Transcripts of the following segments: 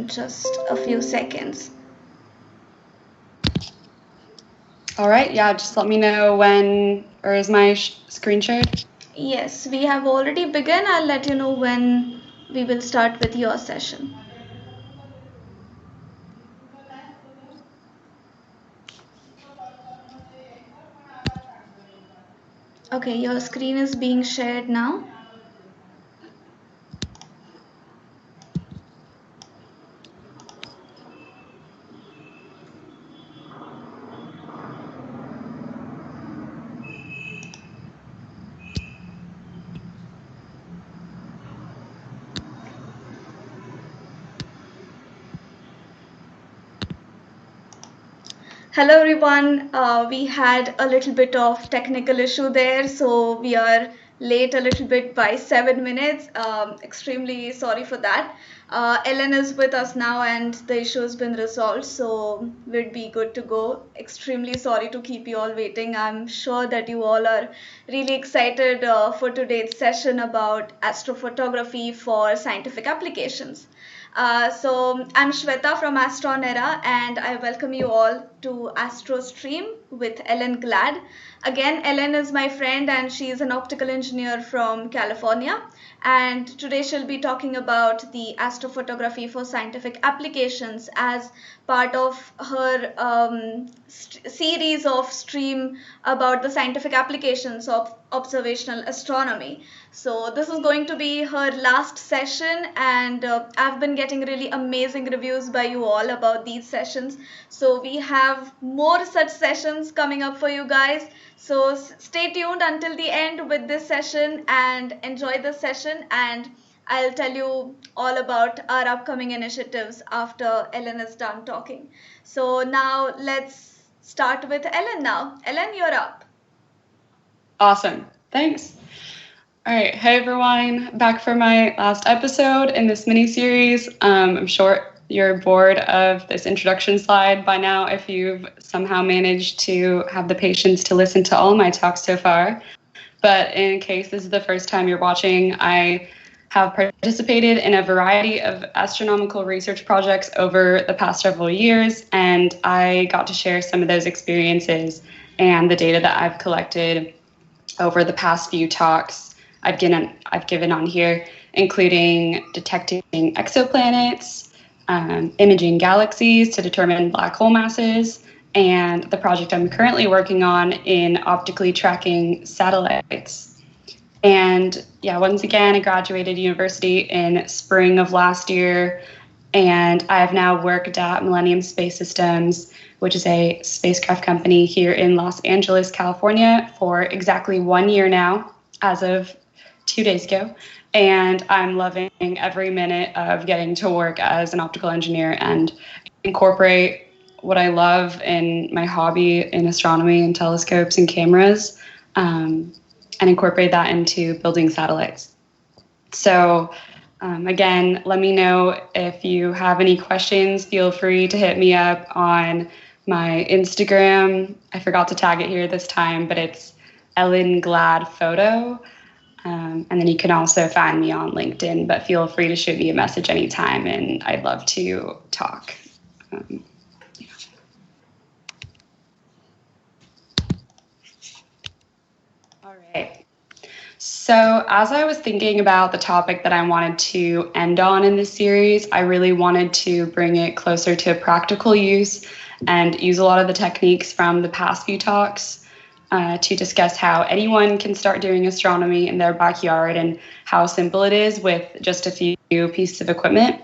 just a few seconds. All right, yeah, just let me know when, or is my screen shared? Yes, we have already begun. I'll let you know when we will start with your session. Okay, your screen is being shared now. Hello everyone. We had a little bit of technical issue there, so we are late a little bit by 7 minutes. Extremely sorry for that. Ellen is with us now and the issue has been resolved, so we'd be good to go. Extremely sorry to keep you all waiting. I'm sure that you all are really excited for today's session about astrophotography for scientific applications. So I'm Shweta from AstronEra and I welcome you all to AstroStream with Ellen Glad. Again, Ellen is my friend and she is an optical engineer from California. And today she'll be talking about the astrophotography for scientific applications as part of her series of stream about the scientific applications of observational astronomy. So this is going to be her last session and I've been getting really amazing reviews by you all about these sessions. So we have more such sessions coming up for you guys. So stay tuned until the end with this session and enjoy this session, and I'll tell you all about our upcoming initiatives after Ellen is done talking. So now let's start with Ellen now. Ellen, you're up. Awesome. Thanks. All right. Hey, everyone. Back for my last episode in this mini-series. I'm sure you're bored of this introduction slide by now if you've somehow managed to have the patience to listen to all my talks so far. But in case this is the first time you're watching, I have participated in a variety of astronomical research projects over the past several years, and I got to share some of those experiences and the data that I've collected over the past few talks I've given on here, including detecting exoplanets, imaging galaxies to determine black hole masses, and the project I'm currently working on in optically tracking satellites. And yeah, once again, I graduated university in spring of last year, and I have now worked at Millennium Space Systems, which is a spacecraft company here in Los Angeles, California, for exactly 1 year now, as of 2 days ago. And I'm loving every minute of getting to work as an optical engineer and incorporate what I love in my hobby in astronomy and telescopes and cameras, and incorporate that into building satellites. So again, let me know if you have any questions. Feel free to hit me up on my Instagram. I forgot to tag it here this time, but it's Ellen Glad Photo. And then you can also find me on LinkedIn, but feel free to shoot me a message anytime, and I'd love to talk. Yeah. All right. So as I was thinking about the topic that I wanted to end on in this series, I really wanted to bring it closer to practical use and use a lot of the techniques from the past few talks to discuss how anyone can start doing astronomy in their backyard and how simple it is with just a few pieces of equipment.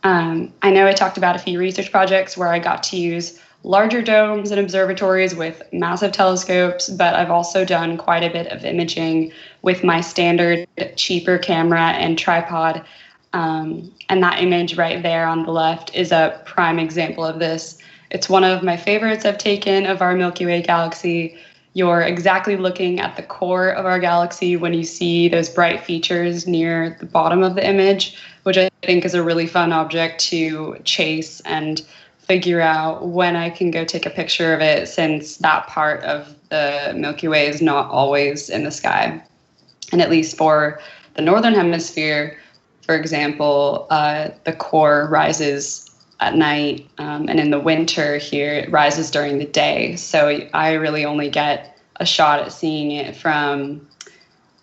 I know I talked about a few research projects where I got to use larger domes and observatories with massive telescopes, but I've also done quite a bit of imaging with my standard cheaper camera and tripod. And that image right there on the left is a prime example of this. It's one of my favorites I've taken of our Milky Way galaxy. You're exactly looking at the core of our galaxy when you see those bright features near the bottom of the image, which I think is a really fun object to chase and figure out when I can go take a picture of it, since that part of the Milky Way is not always in the sky. And at least for the northern hemisphere, for example, the core rises at night, and in the winter here, it rises during the day. So I really only get a shot at seeing it from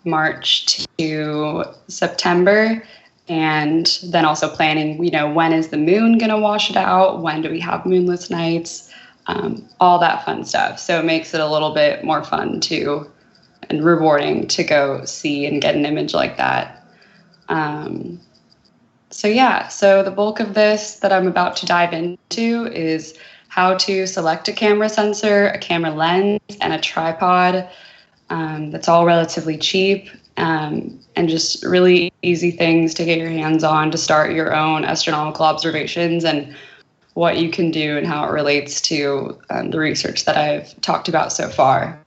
March to September. And then also planning, when is the moon going to wash it out? When do we have moonless nights? All that fun stuff. So it makes it a little bit more fun and rewarding to go see and get an image like that. So the bulk of this that I'm about to dive into is how to select a camera sensor, a camera lens, and a tripod. That's all relatively cheap, and just really easy things to get your hands on to start your own astronomical observations and what you can do and how it relates to the research that I've talked about so far.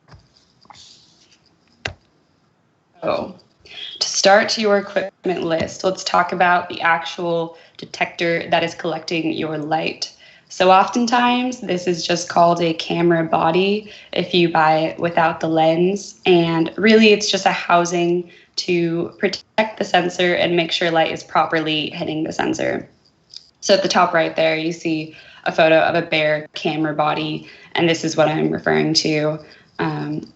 So, to start your equipment list, let's talk about the actual detector that is collecting your light. So oftentimes, this is just called a camera body if you buy it without the lens. And really, it's just a housing to protect the sensor and make sure light is properly hitting the sensor. So at the top right there, you see a photo of a bare camera body, and this is what I'm referring to.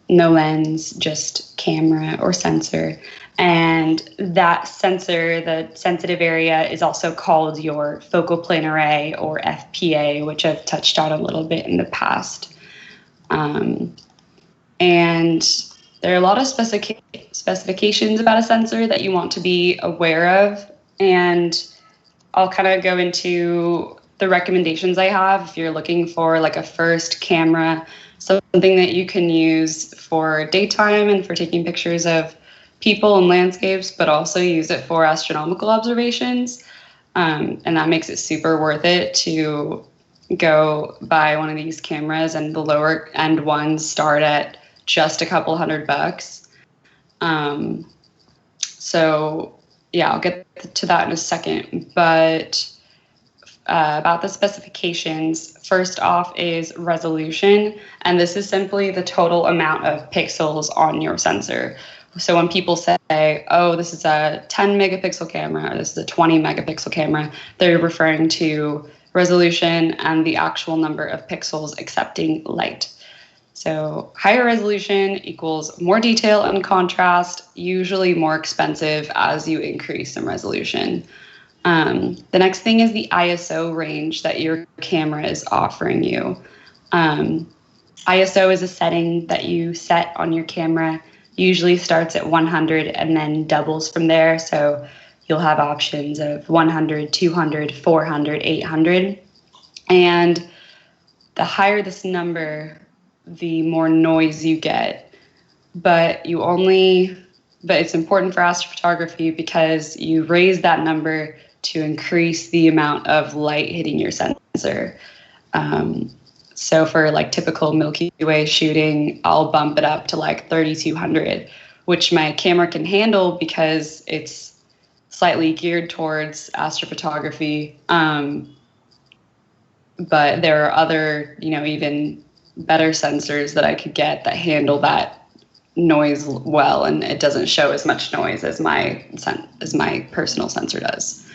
No lens, just camera or sensor. And that sensor, the sensitive area, is also called your focal plane array, or FPA, which I've touched on a little bit in the past. And there are a lot of specifications about a sensor that you want to be aware of. And I'll kind of go into the recommendations I have if you're looking for like a first camera, something that you can use for daytime and for taking pictures of people and landscapes, but also use it for astronomical observations. And that makes it super worth it to go buy one of these cameras, and the lower end ones start at just a couple $100. So yeah, I'll get to that in a second. But about the specifications, first off is resolution, and this is simply the total amount of pixels on your sensor. So when people say, oh, this is a 10 megapixel camera, or this is a 20 megapixel camera, they're referring to resolution and the actual number of pixels accepting light. So higher resolution equals more detail and contrast, usually more expensive as you increase in resolution. The next thing is the ISO range that your camera is offering you. ISO is a setting that you set on your camera, usually starts at 100 and then doubles from there. So you'll have options of 100, 200, 400, 800. And the higher this number, the more noise you get. But it's important for astrophotography because you raise that number to increase the amount of light hitting your sensor. So for like typical Milky Way shooting, I'll bump it up to like 3200, which my camera can handle because it's slightly geared towards astrophotography. But there are other, even better sensors that I could get that handle that noise well, and it doesn't show as much noise as my personal sensor does.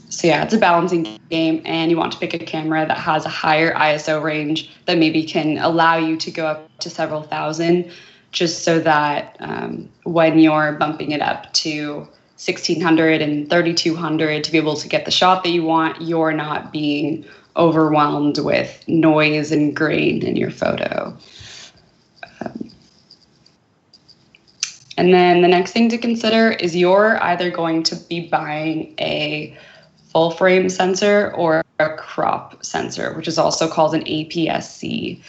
So yeah, it's a balancing game, and you want to pick a camera that has a higher ISO range that maybe can allow you to go up to several thousand, just so that when you're bumping it up to 1600 and 3200 to be able to get the shot that you want, you're not being overwhelmed with noise and grain in your photo. And then the next thing to consider is you're either going to be buying a full frame sensor or a crop sensor, which is also called an APS-C.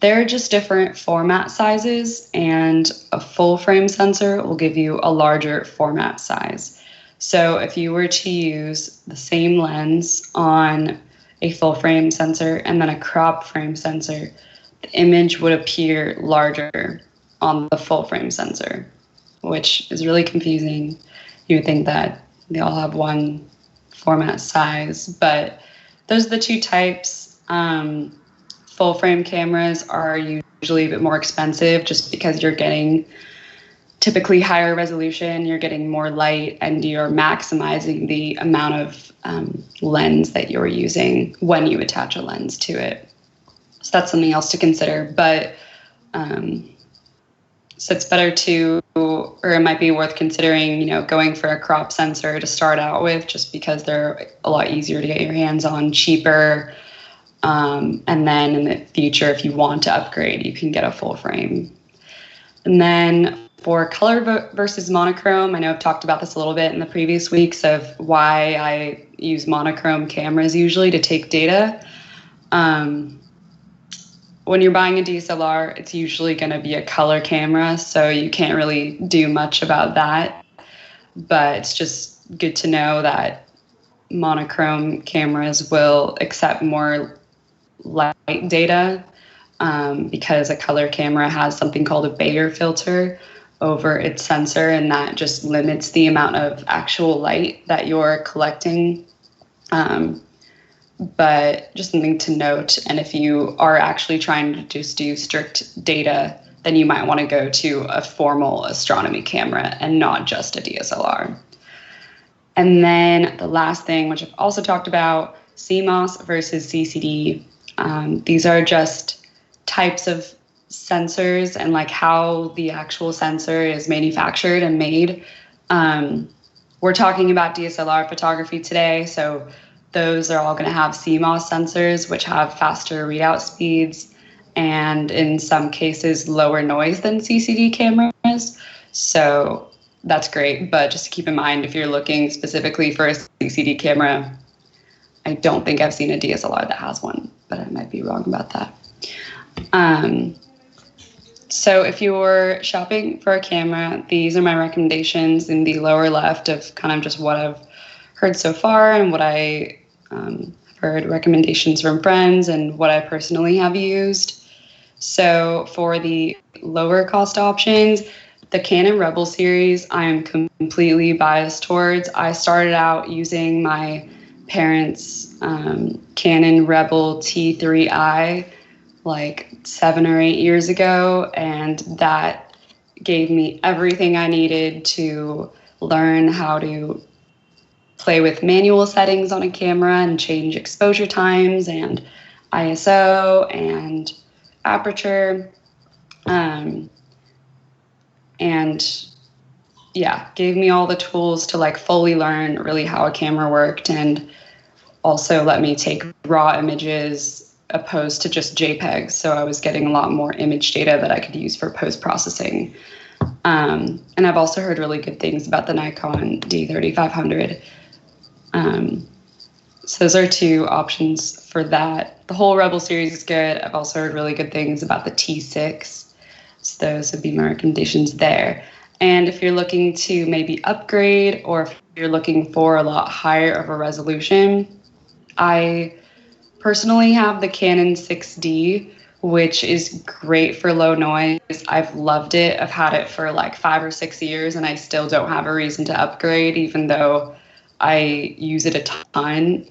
They're just different format sizes, and a full frame sensor will give you a larger format size. So if you were to use the same lens on a full frame sensor and then a crop frame sensor, the image would appear larger on the full frame sensor, which is really confusing. You would think that they all have one format size, but those are the two types. Full frame cameras are usually a bit more expensive just because you're getting typically higher resolution, you're getting more light, and you're maximizing the amount of lens that you're using when you attach a lens to it. So that's something else to consider. But so it's better to, or it might be worth considering, going for a crop sensor to start out with, just because they're a lot easier to get your hands on, cheaper. And then in the future, if you want to upgrade, you can get a full frame. And then for color versus monochrome, I know I've talked about this a little bit in the previous weeks of why I use monochrome cameras usually to take data. When you're buying a DSLR, it's usually going to be a color camera, so you can't really do much about that. But it's just good to know that monochrome cameras will accept more light data because a color camera has something called a Bayer filter over its sensor, and that just limits the amount of actual light that you're collecting. But just something to note. And if you are actually trying to just do strict data, then you might want to go to a formal astronomy camera and not just a DSLR. And then the last thing, which I've also talked about, CMOS versus CCD. These are just types of sensors and like how the actual sensor is manufactured and made. We're talking about DSLR photography today, so those are all going to have CMOS sensors, which have faster readout speeds and in some cases lower noise than CCD cameras. So that's great, but just keep in mind if you're looking specifically for a CCD camera, I don't think I've seen a DSLR that has one, but I might be wrong about that. So if you're shopping for a camera, these are my recommendations in the lower left of kind of just what I've heard so far and what I heard recommendations from friends and what I personally have used. So for the lower cost options, the Canon Rebel series, I am completely biased towards. I started out using my parents' Canon Rebel T3i like 7 or 8 years ago, and that gave me everything I needed to learn how to play with manual settings on a camera and change exposure times and ISO and aperture. And yeah, gave me all the tools to like fully learn really how a camera worked, and also let me take raw images opposed to just JPEGs. So I was getting a lot more image data that I could use for post-processing. And I've also heard really good things about the Nikon D3500. So those are two options for that. The whole Rebel series is good. I've also heard really good things about the T6. So those would be my recommendations there. And if you're looking to maybe upgrade, or if you're looking for a lot higher of a resolution, I personally have the Canon 6D, which is great for low noise. I've loved it. I've had it for like 5 or 6 years, and I still don't have a reason to upgrade, even though I use it a ton.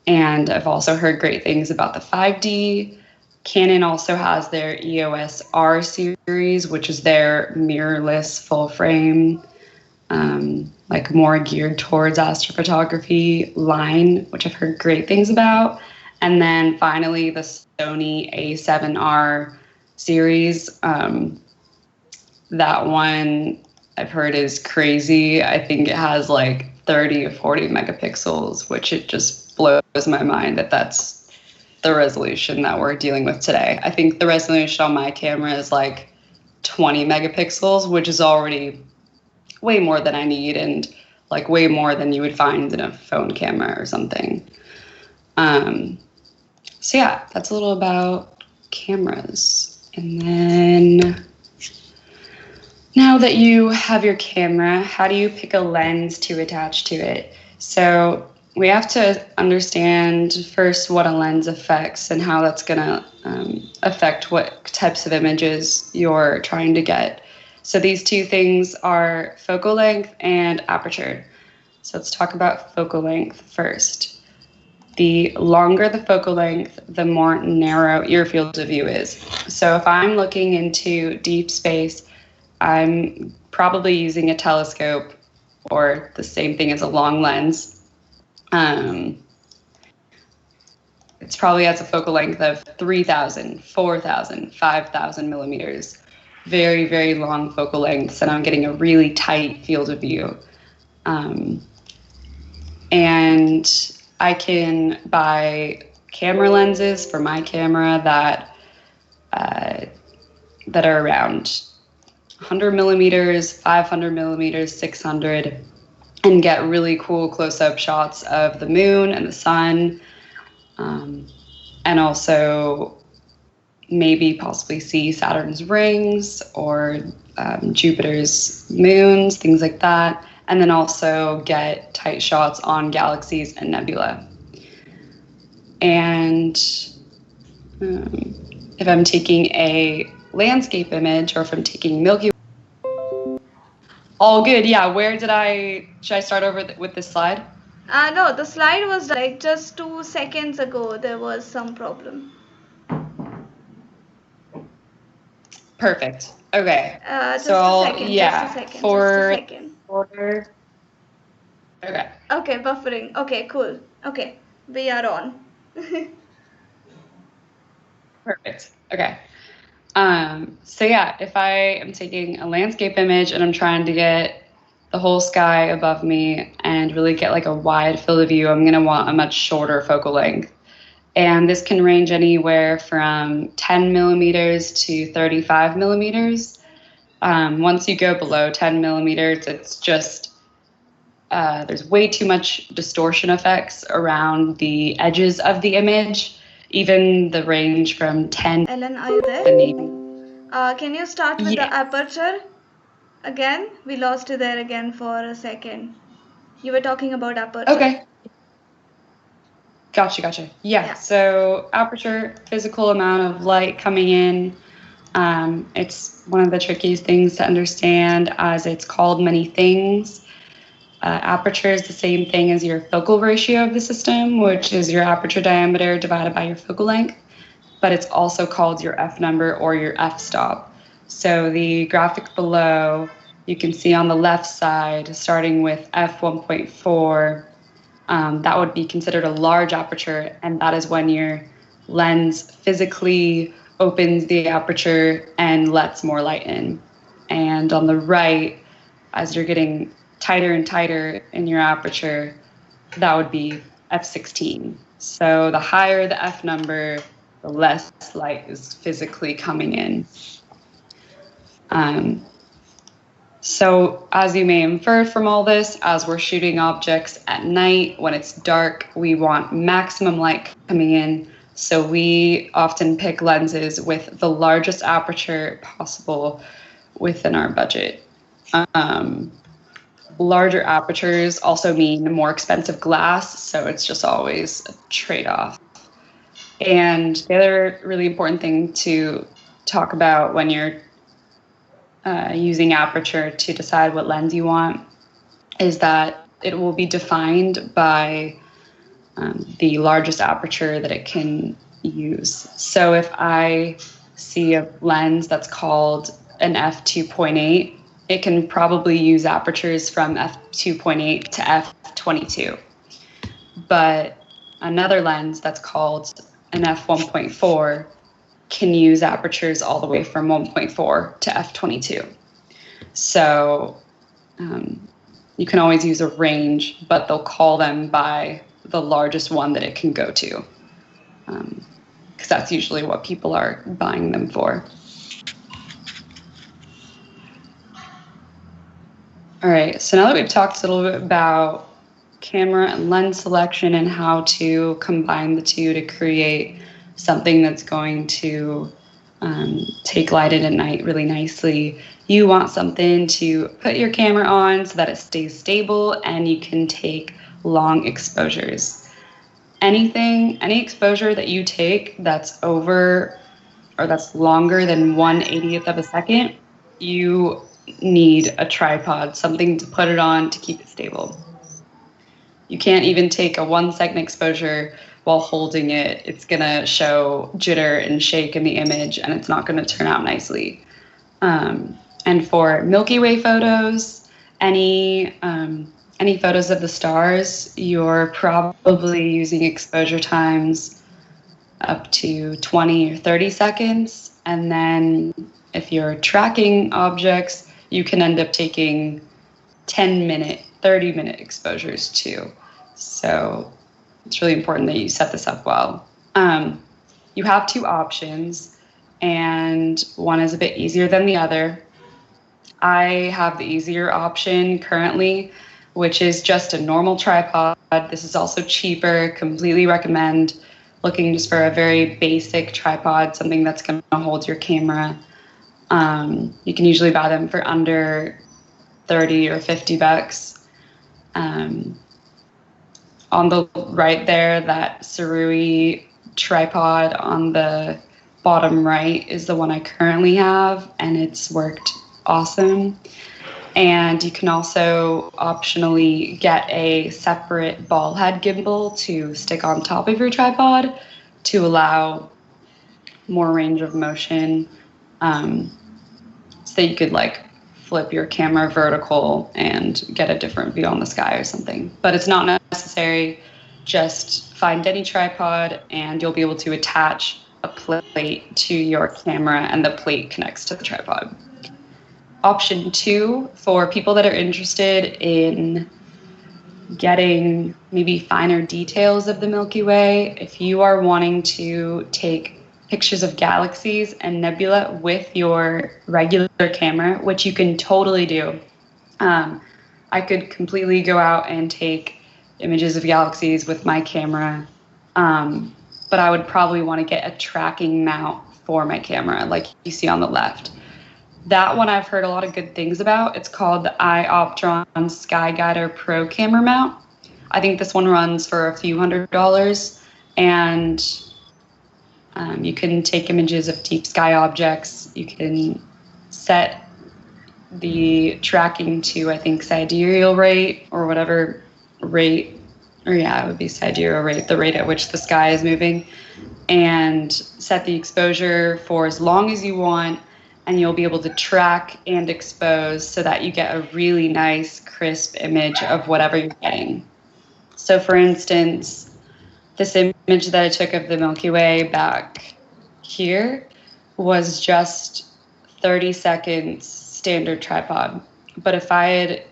And I've also heard great things about the 5D. Canon also has their EOS R series, which is their mirrorless full frame, like more geared towards astrophotography line, which I've heard great things about. And then finally, the Sony A7R series. That one I've heard is crazy. I think it has like 30 or 40 megapixels, which it just blows my mind that that's the resolution that we're dealing with today. I think the resolution on my camera is like 20 megapixels, which is already way more than I need, and like way more than you would find in a phone camera or something. So yeah, that's a little about cameras. And then now that you have your camera, how do you pick a lens to attach to it? So we have to understand first what a lens affects and how that's going to affect what types of images you're trying to get. So these two things are focal length and aperture. So let's talk about focal length first. The longer the focal length, the more narrow your field of view is. So if I'm looking into deep space I'm probably using a telescope or the same thing as a long lens. It's probably has a focal length of 3,000, 4,000, 5,000 millimeters. Very, very long focal lengths, and I'm getting a really tight field of view. And I can buy camera lenses for my camera that are around 100 millimeters, 500 millimeters, 600, and get really cool close-up shots of the moon and the sun, and also maybe possibly see Saturn's rings or Jupiter's moons, things like that, and then also get tight shots on galaxies and nebula. And if I'm taking a landscape image, or if I'm taking Milky Way, all good. Yeah, should I start over with this slide? No, the slide was like just 2 seconds ago. There was some problem. Perfect. Okay. Just a second. Okay. Okay, buffering. Okay, cool. Okay, we are on. Perfect. Okay. So yeah, if I am taking a landscape image and I'm trying to get the whole sky above me and really get like a wide field of view, I'm going to want a much shorter focal length. And this can range anywhere from 10 millimeters to 35 millimeters. Once you go below 10 millimeters, it's just, there's way too much distortion effects around the edges of the image. Even the range from 10. Ellen, are you there? Can you start with the aperture again? We lost you there again for a second. You were talking about aperture. Okay. Gotcha. Yeah. So aperture, physical amount of light coming in. It's one of the trickiest things to understand, as it's called many things. Aperture is the same thing as your focal ratio of the system, which is your aperture diameter divided by your focal length, but it's also called your f number or your f-stop. So the graphic below, you can see on the left side, starting with f1.4, that would be considered a large aperture, and that is when your lens physically opens the aperture and lets more light in. And on the right, as you're getting tighter and tighter in your aperture, that would be f16. So the higher the f number, the less light is physically coming in. So as you may infer from all this, as we're shooting objects at night when it's dark, we want maximum light coming in. So we often pick lenses with the largest aperture possible within our budget. Larger apertures also mean more expensive glass, so it's just always a trade-off. And the other really important thing to talk about when you're using aperture to decide what lens you want is that it will be defined by the largest aperture that it can use. So if I see a lens that's called an f2.8, it can probably use apertures from f2.8 to f22. But another lens that's called an f1.4 can use apertures all the way from 1.4 to f22. So you can always use a range, but they'll call them by the largest one that it can go to, because that's usually what people are buying them for. All right, so now that we've talked a little bit about camera and lens selection and how to combine the two to create something that's going to take light in at night really nicely, you want something to put your camera on so that it stays stable and you can take long exposures. Any exposure that you take that's over or that's longer than 1/80th of a second, you need a tripod, something to put it on to keep it stable. You can't even take a 1-second exposure while holding it. It's going to show jitter and shake in the image, and it's not going to turn out nicely. And for Milky Way photos, any photos of the stars, you're probably using exposure times up to 20 or 30 seconds. And then if you're tracking objects, you can end up taking 10-minute, 30-minute exposures too. So it's really important that you set this up well. You have two options, and one is a bit easier than the other. I have the easier option currently, which is just a normal tripod. This is also cheaper, completely recommend looking just for a very basic tripod, something that's going to hold your camera. You can usually buy them for under 30 or 50 bucks. On the right there, that Sarui tripod on the bottom right is the one I currently have, and it's worked awesome. And you can also optionally get a separate ball head gimbal to stick on top of your tripod to allow more range of motion, so that you could like flip your camera vertical and get a different view on the sky or something. But it's not necessary. Just find any tripod and you'll be able to attach a plate to your camera, and the plate connects to the tripod. Option 2, for people that are interested in getting maybe finer details of the Milky Way, if you are wanting to take pictures of galaxies and nebula with your regular camera, which you can totally do. I could completely go out and take images of galaxies with my camera, but I would probably want to get a tracking mount for my camera, like you see on the left. That one I've heard a lot of good things about. It's called the iOptron SkyGuider Pro Camera Mount. I think this one runs for a few $100s, and you can take images of deep sky objects. You can set the tracking to, I think, sidereal rate or whatever rate, or yeah, it would be sidereal rate, the rate at which the sky is moving, and set the exposure for as long as you want, and you'll be able to track and expose so that you get a really nice, crisp image of whatever you're getting. So for instance, this image that I took of the Milky Way back here was just 30 seconds standard tripod. But if I had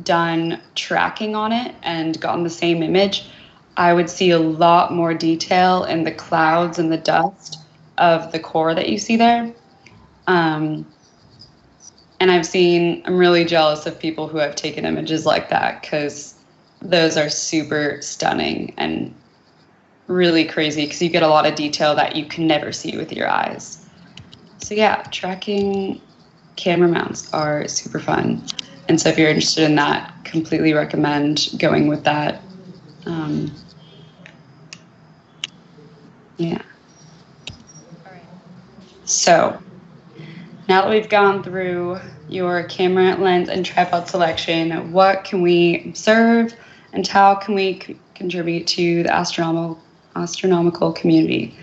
done tracking on it and gotten the same image, I would see a lot more detail in the clouds and the dust of the core that you see there. And I'm really jealous of people who have taken images like that, because those are super stunning and really crazy, because you get a lot of detail that you can never see with your eyes. So yeah, tracking camera mounts are super fun. And so if you're interested in that, completely recommend going with that. Yeah. All right. So now that we've gone through your camera, lens, and tripod selection, what can we observe and how can we contribute to the astronomical community?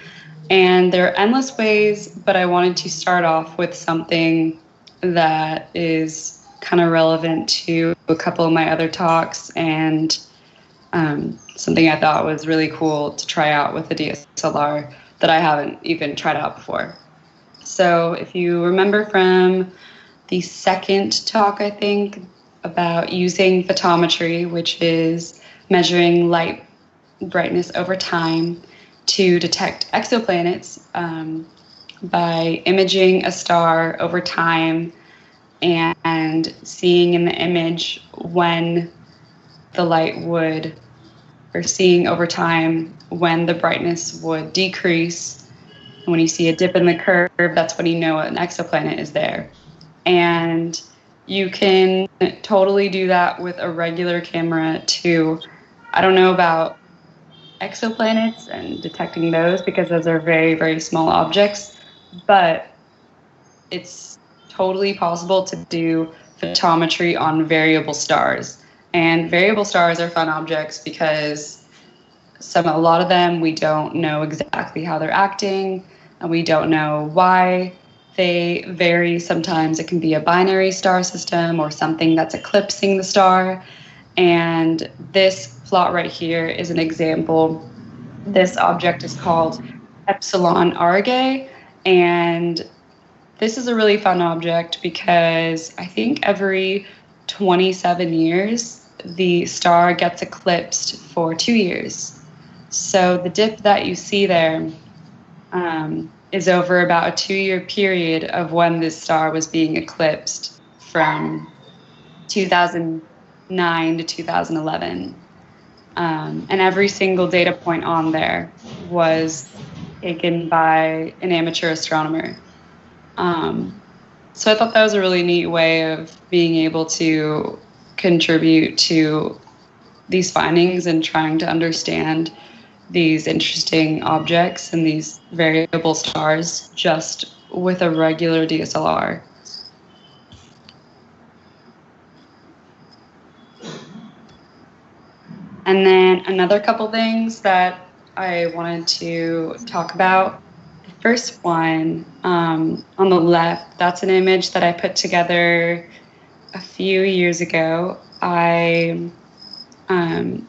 And there are endless ways, but I wanted to start off with something that is kind of relevant to a couple of my other talks, and something I thought was really cool to try out with a DSLR that I haven't even tried out before. So if you remember from the second talk, I think, about using photometry, which is measuring light brightness over time to detect exoplanets by imaging a star over time and seeing in the image when the light would, or seeing over time when the brightness would decrease. And when you see a dip in the curve, that's when you know an exoplanet is there. And you can totally do that with a regular camera too. I don't know about exoplanets and detecting those, because those are very, very small objects, but it's totally possible to do photometry on variable stars. And variable stars are fun objects because a lot of them we don't know exactly how they're acting, and we don't know why They vary. Sometimes it can be a binary star system or something that's eclipsing the star. And this plot right here is an example. This object is called Epsilon Aurigae, and this is a really fun object because I think every 27 years, the star gets eclipsed for 2 years. So the dip that you see there is over about a 2-year period of when this star was being eclipsed from 2009 to 2011. And every single data point on there was taken by an amateur astronomer. So I thought that was a really neat way of being able to contribute to these findings and trying to understand these interesting objects and these variable stars just with a regular DSLR. And then another couple things that I wanted to talk about. The first one on the left, that's an image that I put together a few years ago.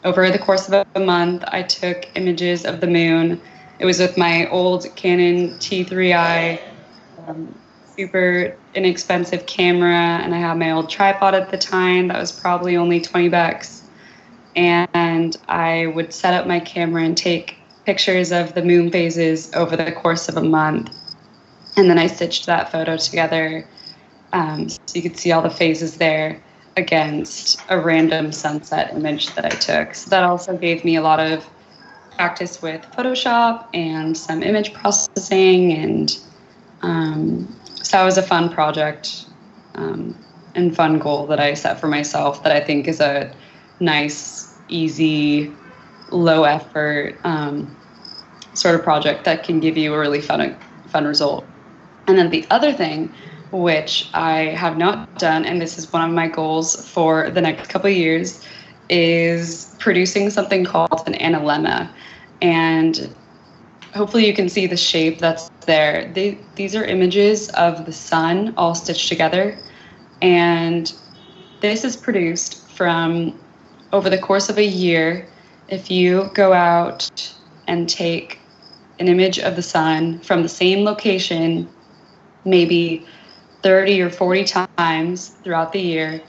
Over the course of a month, I took images of the moon. It was with my old Canon T3i, super inexpensive camera, and I had my old tripod at the time. That was probably only $20. And I would set up my camera and take pictures of the moon phases over the course of a month. And then I stitched that photo together so you could see all the phases there against a random sunset image that I took. So that also gave me a lot of practice with Photoshop and some image processing. And so that was a fun project and fun goal that I set for myself that I think is a nice, easy, low effort sort of project that can give you a really fun result. And then the other thing, which I have not done, and this is one of my goals for the next couple of years, is producing something called an analemma. And hopefully you can see the shape that's there. These are images of the sun all stitched together. And this is produced from over the course of a year. If you go out and take an image of the sun from the same location, maybe 30 or 40 times throughout the year,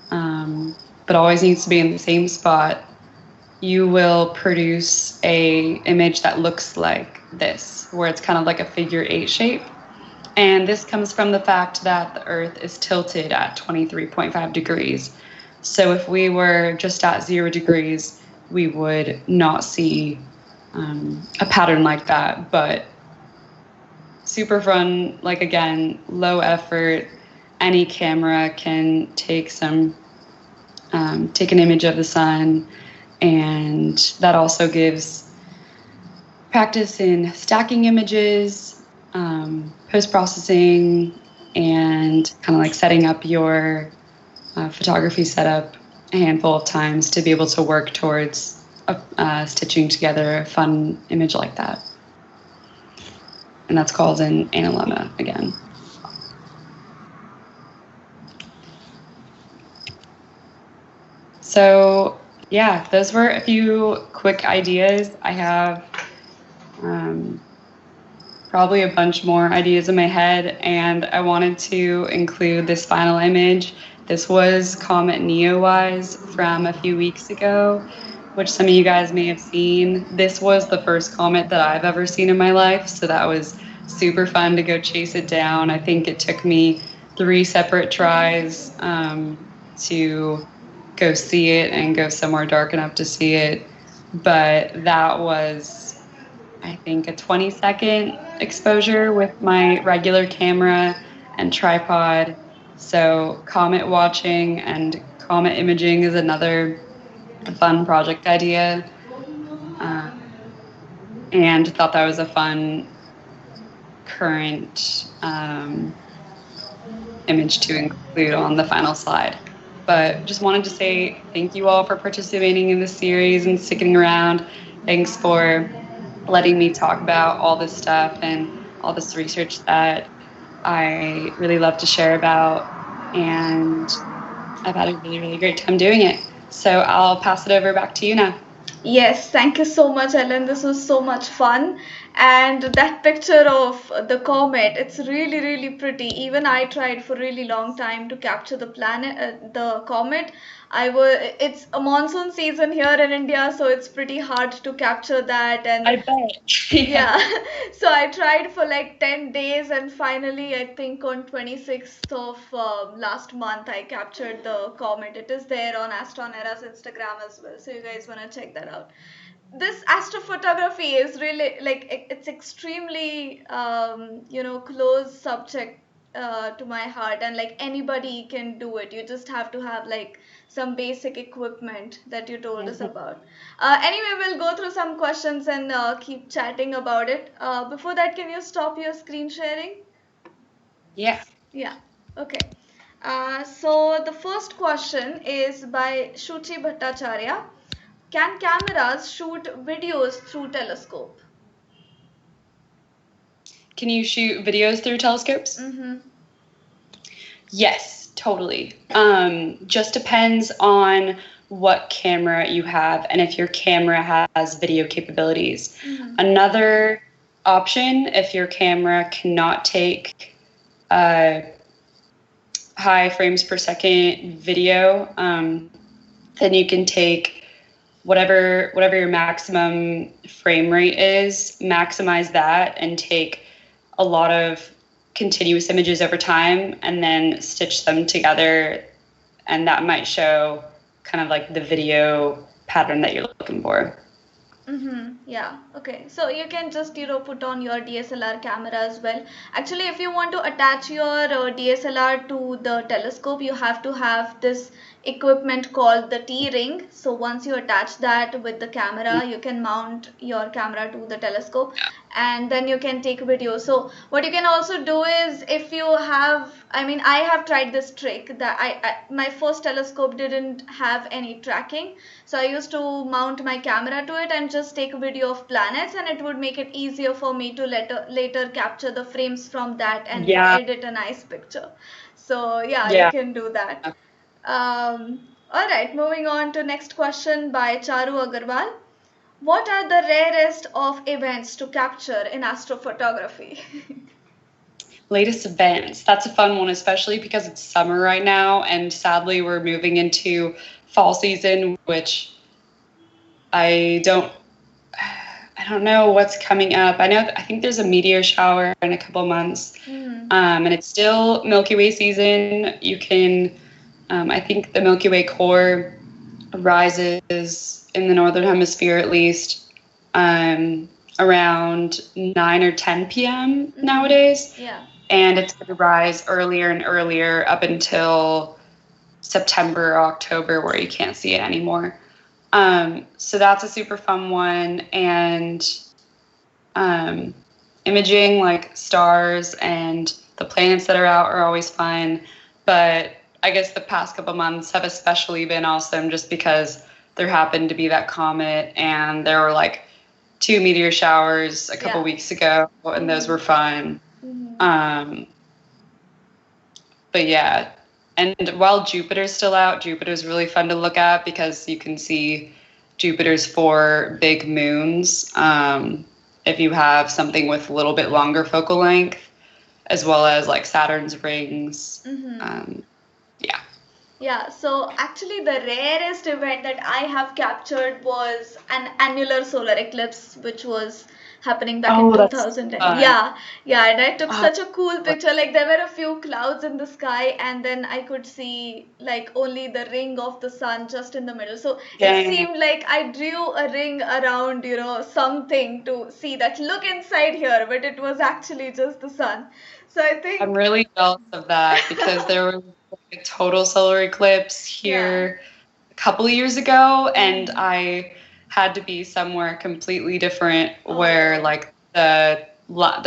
but always needs to be in the same spot, you will produce a image that looks like this, where it's kind of like a figure 8 shape. And this comes from the fact that the Earth is tilted at 23.5 degrees. So if we were just at 0 degrees, we would not see a pattern like that. But super fun, like again, low effort. Any camera can take an image of the sun, and that also gives practice in stacking images, post-processing, and kind of like setting up your photography setup a handful of times to be able to work towards stitching together a fun image like that. And that's called an analemma again. So yeah, those were a few quick ideas. I have probably a bunch more ideas in my head, and I wanted to include this final image. This was Comet Neowise from a few weeks ago, which some of you guys may have seen. This was the first comet that I've ever seen in my life, so that was super fun to go chase it down. I think it took me 3 separate tries to go see it and go somewhere dark enough to see it. But that was, I think, a 20-second exposure with my regular camera and tripod. So comet watching and comet imaging is another fun project idea. And thought that was a fun current image to include on the final slide. But just wanted to say thank you all for participating in this series and sticking around. Thanks for letting me talk about all this stuff and all this research that I really love to share about, and I've had a really, really great time doing it. So I'll pass it over back to you now. Yes, thank you so much, Ellen. This was so much fun. And that picture of the comet, it's really, really pretty. Even I tried for a really long time to capture the comet. It's a monsoon season here in India, so it's pretty hard to capture that. And I bet. yeah, so I tried for like 10 days, and finally, I think on 26th of last month, I captured the comet. It is there on AstronEra's Instagram as well, so you guys want to check that out. This astrophotography is really like it's extremely close subject to my heart, and like anybody can do it. You just have to have like some basic equipment that you told us about. Anyway, we'll go through some questions and keep chatting about it. Before that, can you stop your screen sharing? Yeah. Yeah. Okay. So the first question is by Shuchi Bhattacharya. Can cameras shoot videos through telescope? Can you shoot videos through telescopes? Mm-hmm. Yes, totally. Just depends on what camera you have and if your camera has video capabilities. Mm-hmm. Another option, if your camera cannot take high frames per second video, then you can take whatever your maximum frame rate is, maximize that, and take a lot of continuous images over time and then stitch them together, and that might show kind of like the video pattern that you're looking for. Mm-hmm. Yeah. Okay. So you can just put on your DSLR camera as well. Actually, if you want to attach your DSLR to the telescope, you have to have this equipment called the T-ring. So once you attach that with the camera, you can mount your camera to the telescope, and then you can take video. So what you can also do is, if you have, I have tried this trick that my first telescope didn't have any tracking, so I used to mount my camera to it and just take a video of planets, and it would make it easier for me to later capture the frames from that and edit a nice picture. So yeah, you can do that. All right, moving on to next question by Charu Agarwal. What are the rarest of events to capture in astrophotography? Latest events. That's a fun one, especially because it's summer right now, and sadly we're moving into fall season, which I don't know what's coming up. I think there's a meteor shower in a couple months, and it's still Milky Way season. You can, I think the Milky Way core rises in the northern hemisphere at least around 9 or 10 p.m. nowadays. Yeah. And it's going to rise earlier and earlier up until September or October, where you can't see it anymore. So that's a super fun one. And imaging like stars and the planets that are out are always fun. But I guess the past couple months have especially been awesome just because there happened to be that comet, and there were like 2 meteor showers a couple weeks ago, and those were fun. But yeah, and while Jupiter's still out, Jupiter's really fun to look at because you can see Jupiter's 4 big moons if you have something with a little bit longer focal length, as well as like Saturn's rings. Yeah, so actually the rarest event that I have captured was an annular solar eclipse, which was happening back in 2010. Yeah, and I took such a cool picture. Like there were a few clouds in the sky, and then I could see like only the ring of the sun just in the middle. So it seemed like I drew a ring around, something to see that look inside here, but it was actually just the sun. So I think I'm really jealous of that because there was a total solar eclipse here a couple of years ago, and I had to be somewhere completely different where like the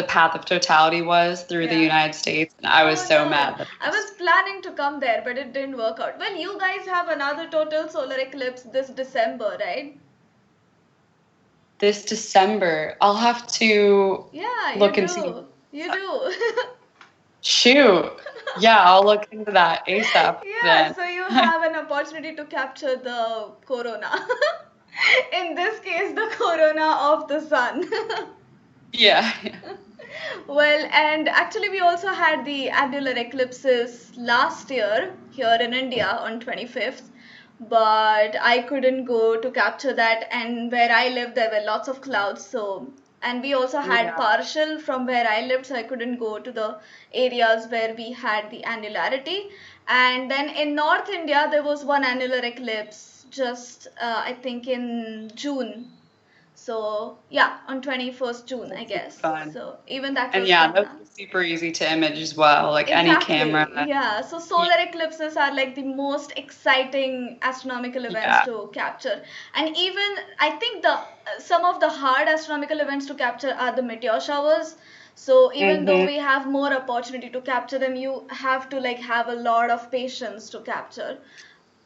path of totality was through the United States, and I was so mad. I was planning to come there, but it didn't work out. Well, you guys have another total solar eclipse this December, right? This December, I'll have to look and see. You do. Shoot. Yeah, I'll look into that ASAP Yeah, then. so you have an opportunity to capture the corona. In this case, the corona of the sun. Yeah. Well, and actually, we also had the annular eclipses last year here in India on 25th, but I couldn't go to capture that. And where I live, there were lots of clouds. So, and we also had Yeah. partial from where I lived, so I couldn't go to the areas where we had the annularity. And then in North India, there was one annular eclipse just, I think, in June. So yeah, on 21st June, I That's super guess. fun. So even that And was yeah, fun. those are super easy to image as well, like any camera. Exactly. Yeah. So solar eclipses are like the most exciting astronomical events Yeah. to capture. And even I think the some of the hard astronomical events to capture are the meteor showers. So even though Hmm. we have more opportunity to capture them, you have to like have a lot of patience to capture.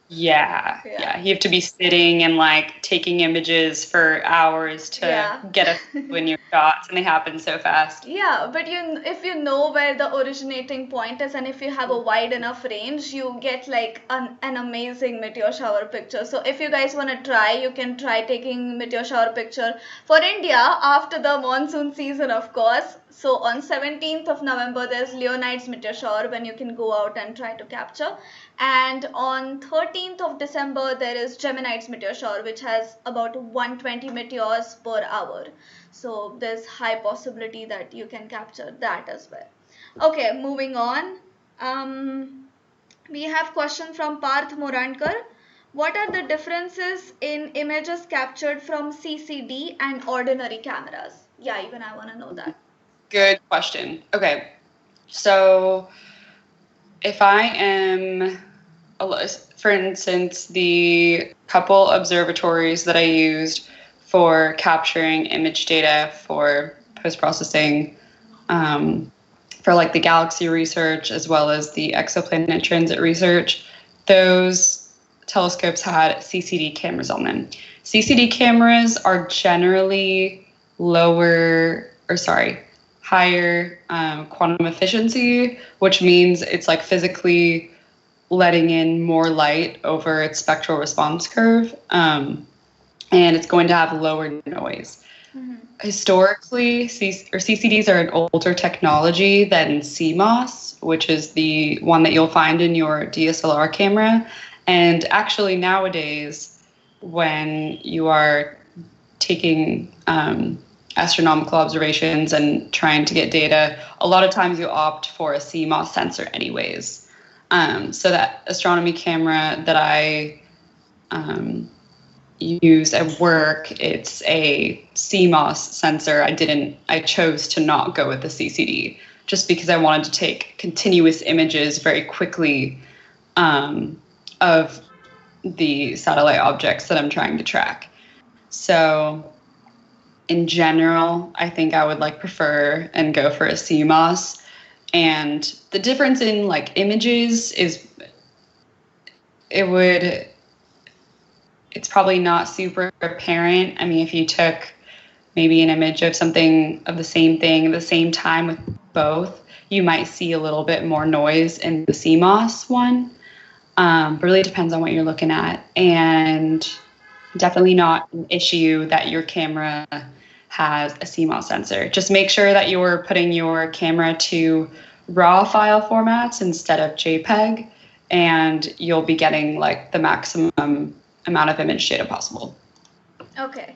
Yeah, Yeah. yeah. You have to be sitting and like taking images for hours to Yeah. get a few in your shots, and they happen so fast. Yeah, but if you know where the originating point is and if you have a wide enough range, you get like an amazing meteor shower picture. So if you guys want to try, you can try taking meteor shower picture for India after the monsoon season, of course. So on 17th of November, there's Leonids meteor shower when you can go out and try to capture. And on 13th of December, there is Geminids meteor shower, which has about 120 meteors per hour. So there's high possibility that you can capture that as well. Okay, moving on. We have question from Parth Morankar. What are the differences in images captured from CCD and ordinary cameras? Yeah, even I want to know that. Good question. Okay, so if I am, for instance, the couple observatories that I used for capturing image data for post-processing, for like the galaxy research as well as the exoplanet transit research, those telescopes had CCD cameras on them. CCD cameras are generally higher quantum efficiency, which means it's like physically letting in more light over its spectral response curve, and it's going to have lower noise. Mm-hmm. Historically, CCDs are an older technology than CMOS, which is the one that you'll find in your DSLR camera. And actually, nowadays, when you are taking astronomical observations and trying to get data, a lot of times you opt for a CMOS sensor, anyways. So that astronomy camera that I use at work, it's a CMOS sensor. I chose to not go with the CCD just because I wanted to take continuous images very quickly of the satellite objects that I'm trying to track. So in general, I think I would like prefer and go for a CMOS. And the difference in like images is it's probably not super apparent. I mean, if you took maybe an image of something of the same thing at the same time with both, you might see a little bit more noise in the CMOS one. But really depends on what you're looking at. And definitely not an issue that your camera has a CMOS sensor. Just make sure that you're putting your camera to RAW file formats instead of JPEG, and you'll be getting like the maximum amount of image data possible. Okay.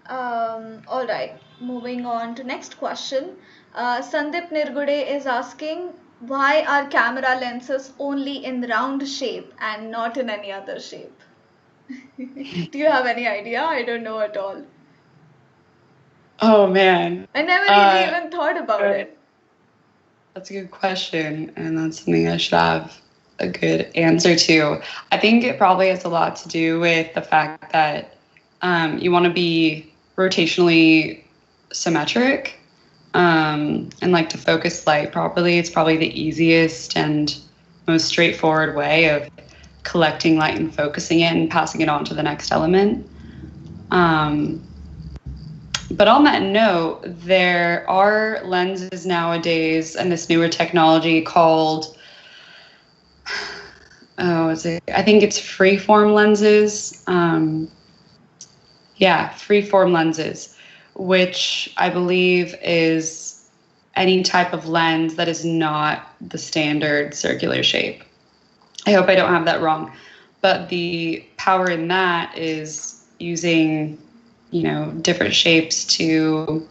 All right. Moving on to next question. Sandip Nirgude is asking, why are camera lenses only in round shape and not in any other shape? Do you have any idea? I don't know at all. Oh man. I never really even thought about good. it. That's a good question, and that's something I should have a good answer to. I think it probably has a lot to do with the fact that you want to be rotationally symmetric, and like to focus light properly. It's probably the easiest and most straightforward way of collecting light and focusing it and passing it on to the next element. But on that note, there are lenses nowadays and this newer technology called, I think it's freeform lenses. Freeform lenses, which I believe is any type of lens that is not the standard circular shape. I hope I don't have that wrong. But the power in that is using, different shapes to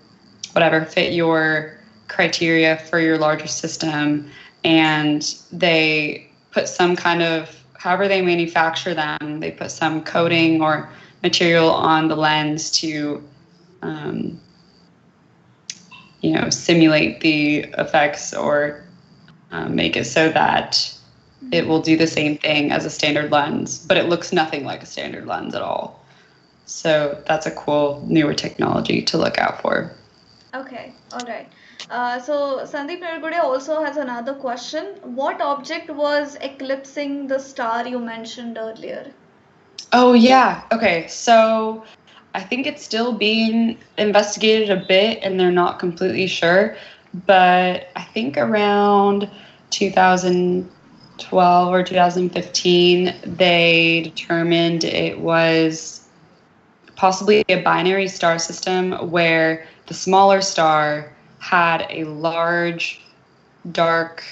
whatever fit your criteria for your larger system. And they put some kind of, however they manufacture them, they put some coating or material on the lens to, simulate the effects or make it so that it will do the same thing as a standard lens, but it looks nothing like a standard lens at all. So that's a cool newer technology to look out for. Okay, all right. So Sandeep Nirgude also has another question. What object was eclipsing the star you mentioned earlier? Oh, yeah. Okay. So I think it's still being investigated a bit and they're not completely sure. But I think around 2012 or 2015, they determined it was possibly a binary star system where the smaller star had a large, dark,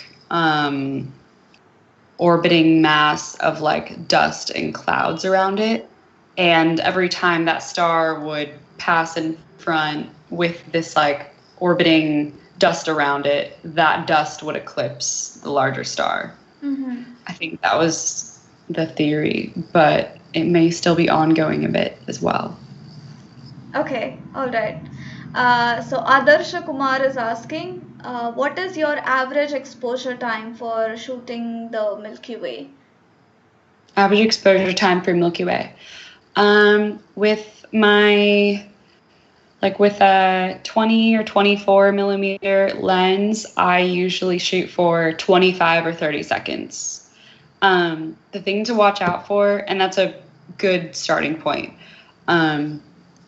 orbiting mass of like dust and clouds around it. And every time that star would pass in front with this like orbiting dust around it, that dust would eclipse the larger star. Mm-hmm. I think that was the theory, but it may still be ongoing a bit as well. Okay, all right. So Adarsha Kumar is asking, what is your average exposure time for shooting the Milky Way? Average exposure time for Milky Way. With a 20 or 24 millimeter lens, I usually shoot for 25 or 30 seconds. The thing to watch out for, and that's a good starting point.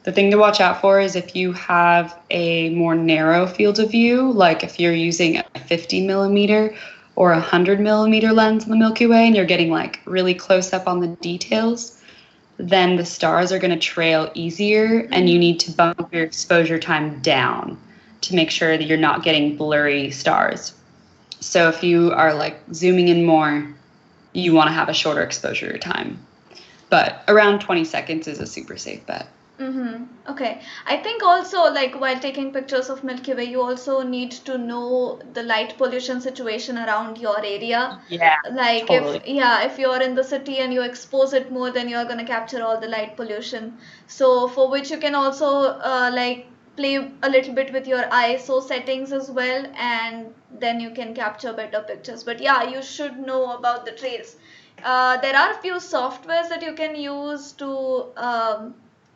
The thing to watch out for is if you have a more narrow field of view, like if you're using a 50 millimeter or a 100 millimeter lens in the Milky Way and you're getting like really close up on the details, then the stars are going to trail easier and you need to bump your exposure time down to make sure that you're not getting blurry stars. So if you are like zooming in more, you want to have a shorter exposure time. But around 20 seconds is a super safe bet. Mm-hmm. Okay. I think also like while taking pictures of Milky Way, you also need to know the light pollution situation around your area. Yeah, Like totally. if you're in the city and you expose it more, then you're gonna capture all the light pollution. So for which you can also like play a little bit with your ISO settings as well, and then you can capture better pictures. But yeah, you should know about the trails. There are a few softwares that you can use to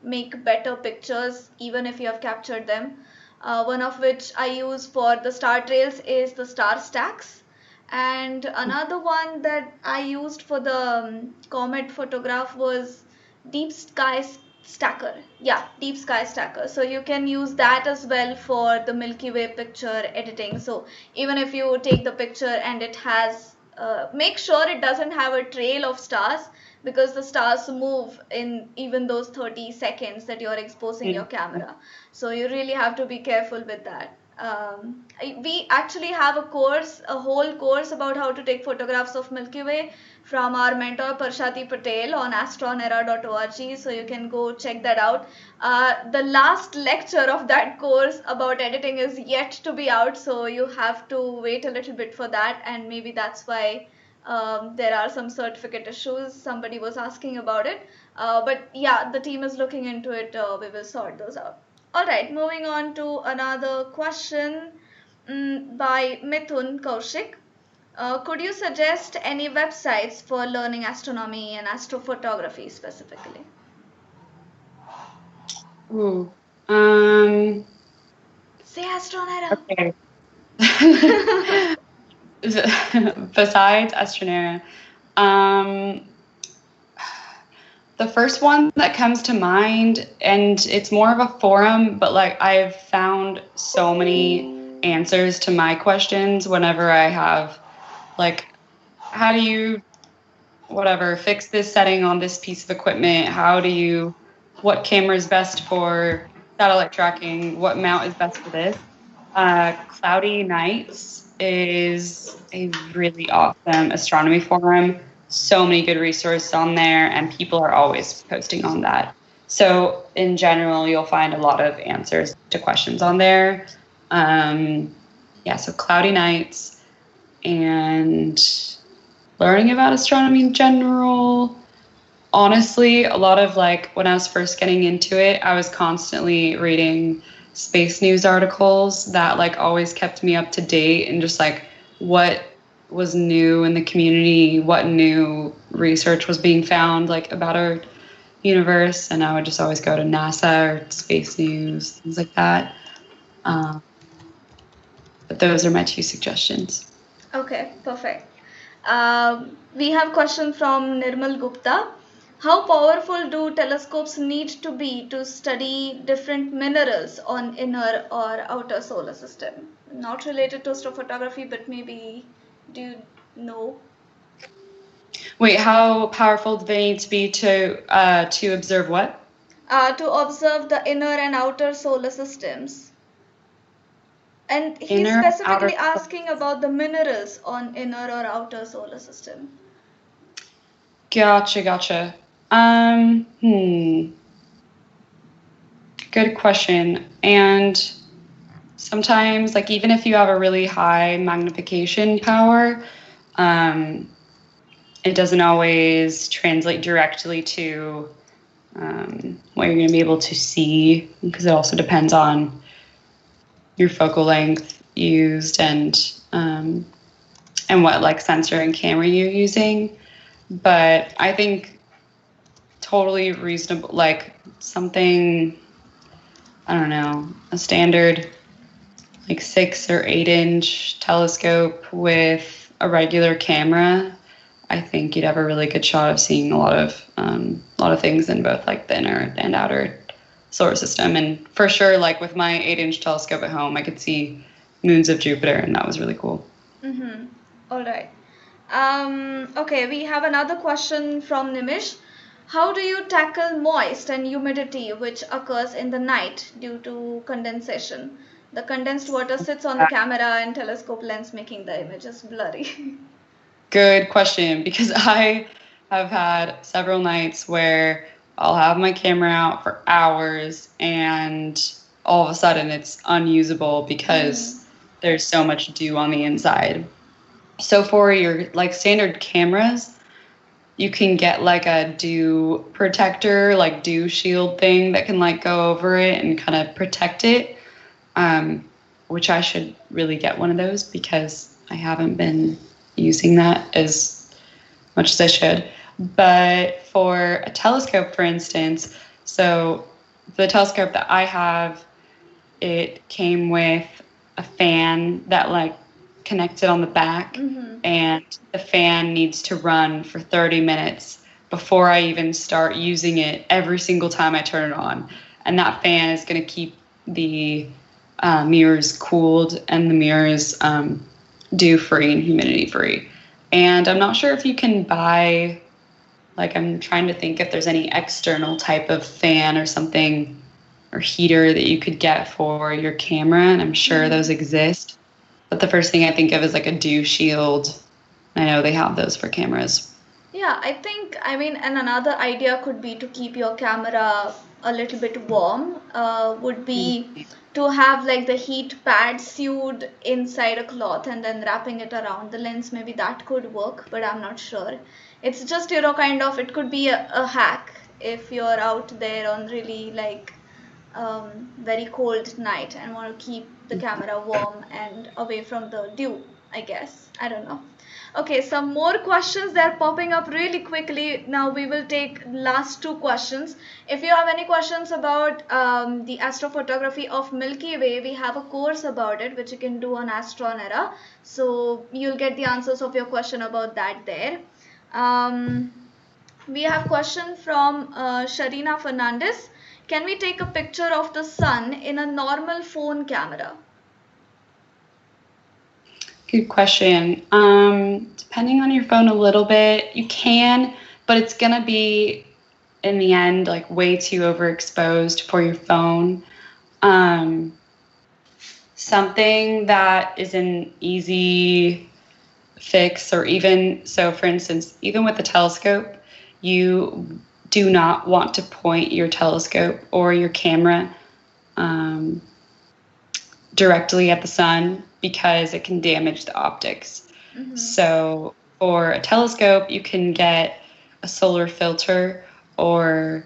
make better pictures even if you have captured them. One of which I use for the star trails is the star stacks, and another one that I used for the comet photograph was deep sky stacker. Yeah, deep sky stacker. So you can use that as well for the Milky Way picture editing. So even if you take the picture and it has make sure it doesn't have a trail of stars, because the stars move in even those 30 seconds that you're exposing your camera. So you really have to be careful with that. We actually have a whole course about how to take photographs of Milky Way from our mentor Parshati Patel on astronera.org, so you can go check that out. The last lecture of that course about editing is yet to be out, so you have to wait a little bit for that, and maybe that's why there are some certificate issues. Somebody was asking about it, but yeah, the team is looking into it. We will sort those out. All right, moving on to another question by Mithun Kaushik. Could you suggest any websites for learning astronomy and astrophotography specifically? Ooh. Say AstronEra. Okay. Besides AstronEra, The first one that comes to mind, and it's more of a forum, but like I've found so many answers to my questions whenever I have like, how do you whatever fix this setting on this piece of equipment? What camera is best for satellite tracking? What mount is best for this? Cloudy Nights is a really awesome astronomy forum. So many good resources on there, and people are always posting on that. So, in general, you'll find a lot of answers to questions on there. Yeah, so Cloudy Nights and learning about astronomy in general. Honestly, a lot of like when I was first getting into it, I was constantly reading space news articles that like always kept me up to date and just like what was new in the community, what new research was being found like about our universe. And I would just always go to NASA or space news, things like that. Um, but those are my two suggestions. Okay, perfect. We have question from Nirmal Gupta. How powerful do telescopes need to be to study different minerals on inner or outer solar system? Not related to astrophotography, but maybe do you know? Wait, how powerful do they need to be to observe what? To observe the inner and outer solar systems. And he's Inner, outer. specifically asking about the minerals on inner or outer solar system. Gotcha. Good question. And sometimes, like, even if you have a really high magnification power, it doesn't always translate directly to what you're going to be able to see, because it also depends on your focal length used and what like sensor and camera you're using. But I think totally reasonable, like something, I don't know, a standard like 6 or 8-inch telescope with a regular camera. I think you'd have a really good shot of seeing a lot of things in both like the inner and outer solar system. And for sure, like with my 8-inch telescope at home, I could see moons of Jupiter, and that was really cool. Mm-hmm. All right. Okay, we have another question from Nimish. How do you tackle moist and humidity which occurs in the night due to condensation? The condensed water sits on the camera and telescope lens, making the images blurry. Good question, because I have had several nights where I'll have my camera out for hours and all of a sudden it's unusable because there's so much dew on the inside. So for your like standard cameras, you can get like a dew protector, like dew shield thing that can like go over it and kind of protect it. Which I should really get one of those because I haven't been using that as much as I should. But for a telescope, for instance, so the telescope that I have, it came with a fan that like connected on the back, and the fan needs to run for 30 minutes before I even start using it every single time I turn it on. And that fan is going to keep the mirrors cooled and the mirrors dew free and humidity free. And I'm not sure if you can buy, like, I'm trying to think if there's any external type of fan or something or heater that you could get for your camera, and I'm sure those exist. But the first thing I think of is like a dew shield. I know they have those for cameras. Yeah, and another idea could be to keep your camera a little bit warm, would be to have like the heat pad sewed inside a cloth and then wrapping it around the lens. Maybe that could work, but I'm not sure. It's just, it could be a hack if you're out there on really like very cold night and want to keep the camera warm and away from the dew, I guess. I don't know. Okay, some more questions, they're popping up really quickly. Now we will take last two questions. If you have any questions about the astrophotography of Milky Way, we have a course about it which you can do on AstronEra. So you'll get the answers of your question about that there. We have question from Sharina Fernandez. Can we take a picture of the sun in a normal phone camera? Good question. Depending on your phone a little bit, you can, but it's gonna be in the end like way too overexposed for your phone. Something that is an easy fix, or even so, for instance, even with the telescope, you do not want to point your telescope or your camera directly at the sun because it can damage the optics. So for a telescope, you can get a solar filter or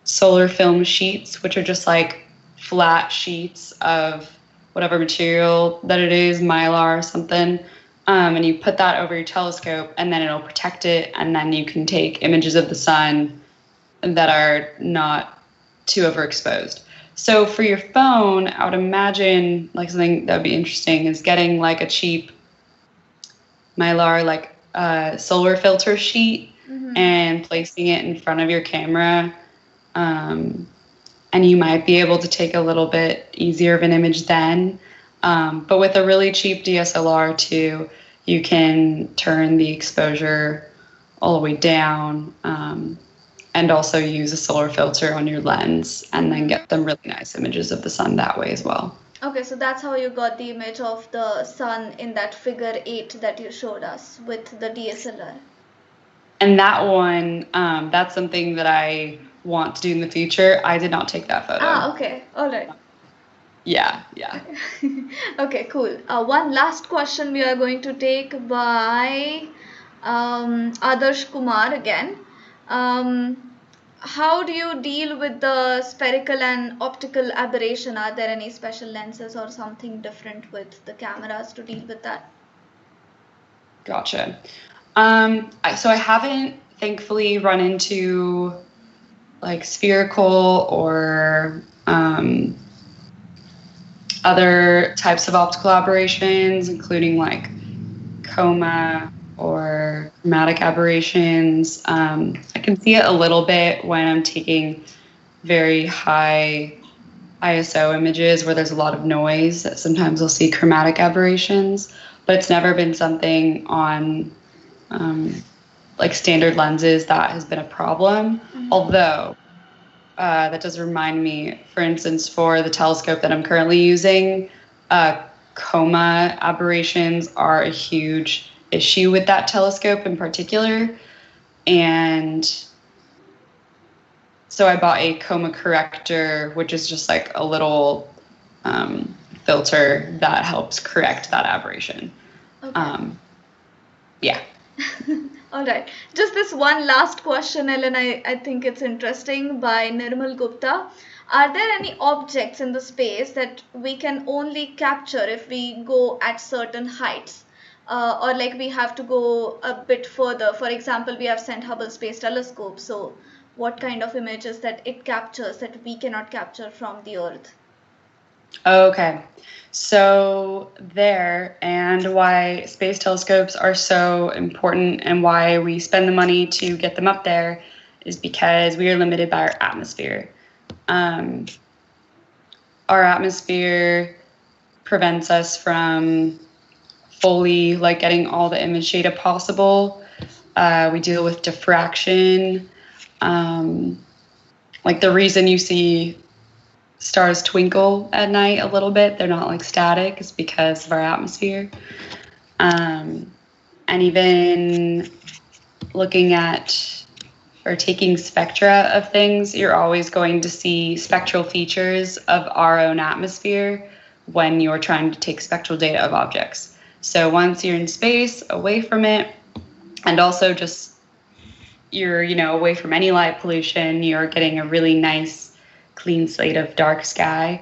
solar film sheets, which are just like flat sheets of whatever material that it is, mylar or something. And you put that over your telescope and then it'll protect it. And then you can take images of the sun that are not too overexposed. So for your phone, I would imagine like something that would be interesting is getting like a cheap mylar, like solar filter sheet and placing it in front of your camera. And you might be able to take a little bit easier of an image then. But with a really cheap DSLR too, you can turn the exposure all the way down and also use a solar filter on your lens and then get some really nice images of the sun that way as well. Okay, so that's how you got the image of the sun in that figure 8 that you showed us with the DSLR. And that one, that's something that I want to do in the future. I did not take that photo. Okay. All right. Yeah. Okay, cool. One last question we are going to take by Adarsh Kumar again. How do you deal with the spherical and optical aberration? Are there any special lenses or something different with the cameras to deal with that? Gotcha. So I haven't thankfully run into like spherical or other types of optical aberrations, including like coma or chromatic aberrations. I can see it a little bit when I'm taking very high ISO images where there's a lot of noise. Sometimes I'll see chromatic aberrations, but it's never been something on like standard lenses that has been a problem. Although that does remind me, for instance, for the telescope that I'm currently using, coma aberrations are a huge issue with that telescope in particular. And so I bought a coma corrector, which is just like a little filter that helps correct that aberration. Okay. Yeah. All right. Just this one last question, Ellen. I think it's interesting by Nirmal Gupta. Are there any objects in the space that we can only capture if we go at certain heights? Or like we have to go a bit further? For example, we have sent Hubble Space Telescope. So what kind of images that it captures that we cannot capture from the Earth? Okay. So there, and why space telescopes are so important and why we spend the money to get them up there is because we are limited by our atmosphere. Our atmosphere prevents us from fully like getting all the image data possible. We deal with diffraction. Like the reason you see stars twinkle at night a little bit, they're not like static, is because of our atmosphere. And even looking at or taking spectra of things, you're always going to see spectral features of our own atmosphere when you're trying to take spectral data of objects. So once you're in space, away from it, and also just you're, away from any light pollution, you're getting a really nice clean slate of dark sky.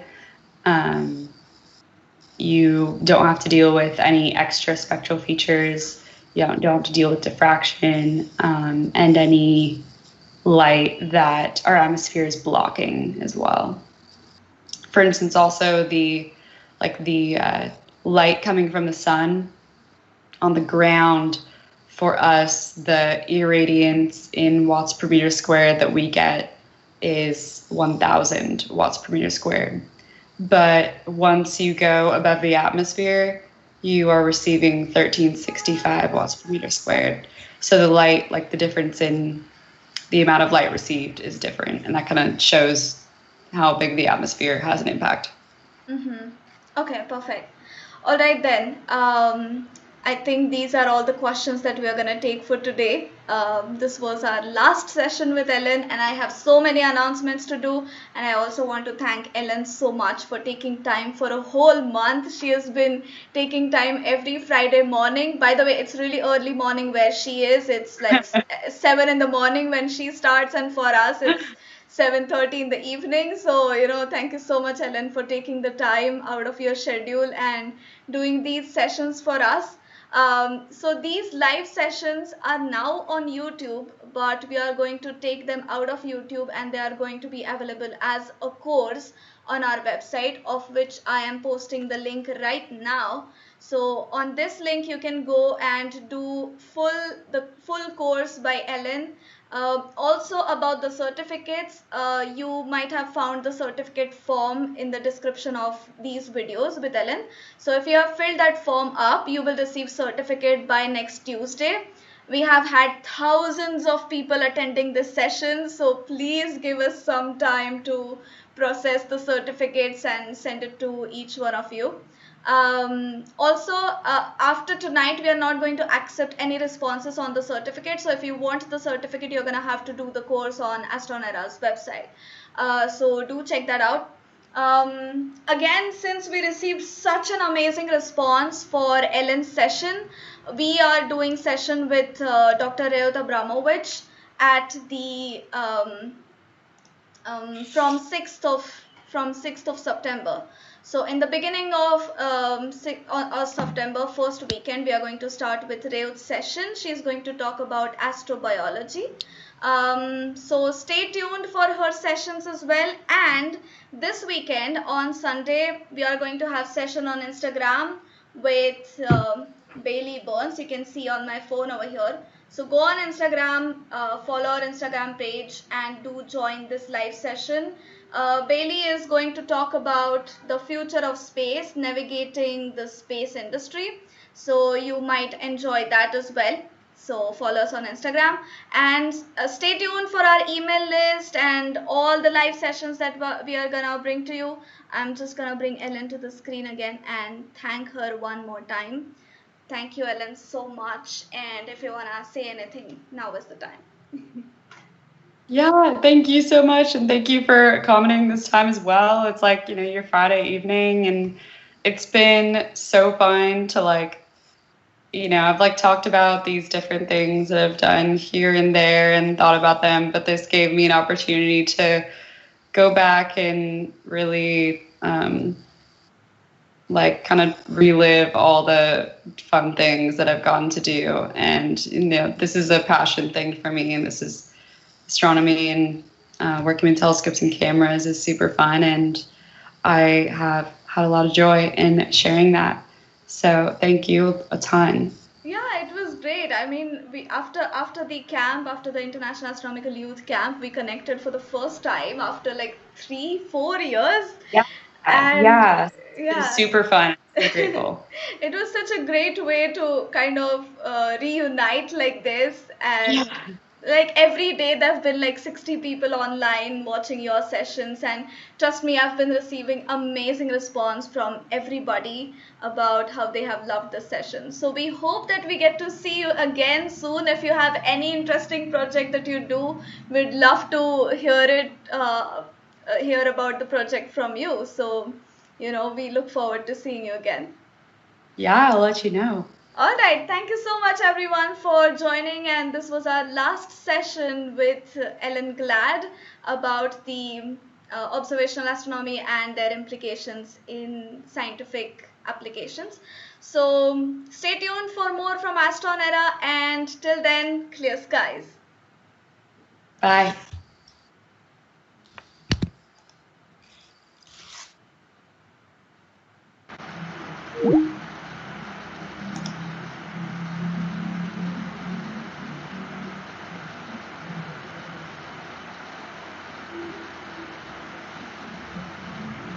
You don't have to deal with any extra spectral features. You don't have to deal with diffraction and any light that our atmosphere is blocking as well. For instance, also the light coming from the sun on the ground for us, the irradiance in watts per meter squared that we get is 1,000 watts per meter squared. But once you go above the atmosphere, you are receiving 1365 watts per meter squared. So the light, like the difference in the amount of light received is different. And that kind of shows how big the atmosphere has an impact. Mm-hmm. Okay, perfect. All right then. I think these are all the questions that we are going to take for today. This was our last session with Ellen, and I have so many announcements to do. And I also want to thank Ellen so much for taking time for a whole month. She has been taking time every Friday morning. By the way, it's really early morning where she is. It's like 7 in the morning when she starts, and for us, it's 7:30 in the evening. So, thank you so much, Ellen, for taking the time out of your schedule and doing these sessions for us. So these live sessions are now on YouTube, but we are going to take them out of YouTube and they are going to be available as a course on our website, of which I am posting the link right now. So on this link you can go and do the full course by Ellen. Also about the certificates, you might have found the certificate form in the description of these videos with Ellen. So if you have filled that form up, you will receive certificate by next Tuesday. We have had thousands of people attending this session, so please give us some time to process the certificates and send it to each one of you. Also, after tonight, we are not going to accept any responses on the certificate. So if you want the certificate, you're going to have to do the course on AstronEra's website. So do check that out. Again, since we received such an amazing response for Ellen's session, we are doing session with Dr. Reut Abramovich at the from 6th of September. So in the beginning of September, first weekend, we are going to start with Reut's session. She's going to talk about astrobiology. So stay tuned for her sessions as well. And this weekend on Sunday, we are going to have session on Instagram with Bailey Burns. You can see on my phone over here. So go on Instagram, follow our Instagram page and do join this live session. Bailey is going to talk about the future of space, navigating the space industry. So you might enjoy that as well. So follow us on Instagram and stay tuned for our email list and all the live sessions that we are gonna bring to you. I'm just gonna bring Ellen to the screen again and thank her one more time. Thank you, Ellen, so much. And if you wanna say anything, now is the time. Yeah, thank you so much. And thank you for accommodating this time as well. It's like, your Friday evening, and it's been so fun to I've talked about these different things that I've done here and there and thought about them, but this gave me an opportunity to go back and really kind of relive all the fun things that I've gotten to do. And, this is a passion thing for me, and this is astronomy, and working with telescopes and cameras is super fun, and I have had a lot of joy in sharing that. So thank you a ton. Yeah, it was great. I mean, we after the camp, after the International Astronomical Youth Camp, we connected for the first time after like 3-4 years. Yeah. And yeah. It was yeah, super fun. So grateful. it was such a great way to kind of reunite like this. And Yeah. like every day there have been like 60 people online watching your sessions, and trust me, I've been receiving amazing response from everybody about how they have loved the session. So we hope that we get to see you again soon. If you have any interesting project that you do, we'd love to hear about the project from you. So we look forward to seeing you again. Yeah, I'll let you know. All right, thank you so much everyone for joining, and this was our last session with Ellen Glad about the observational astronomy and their implications in scientific applications. So stay tuned for more from AstronEra, and till then, clear skies. Bye.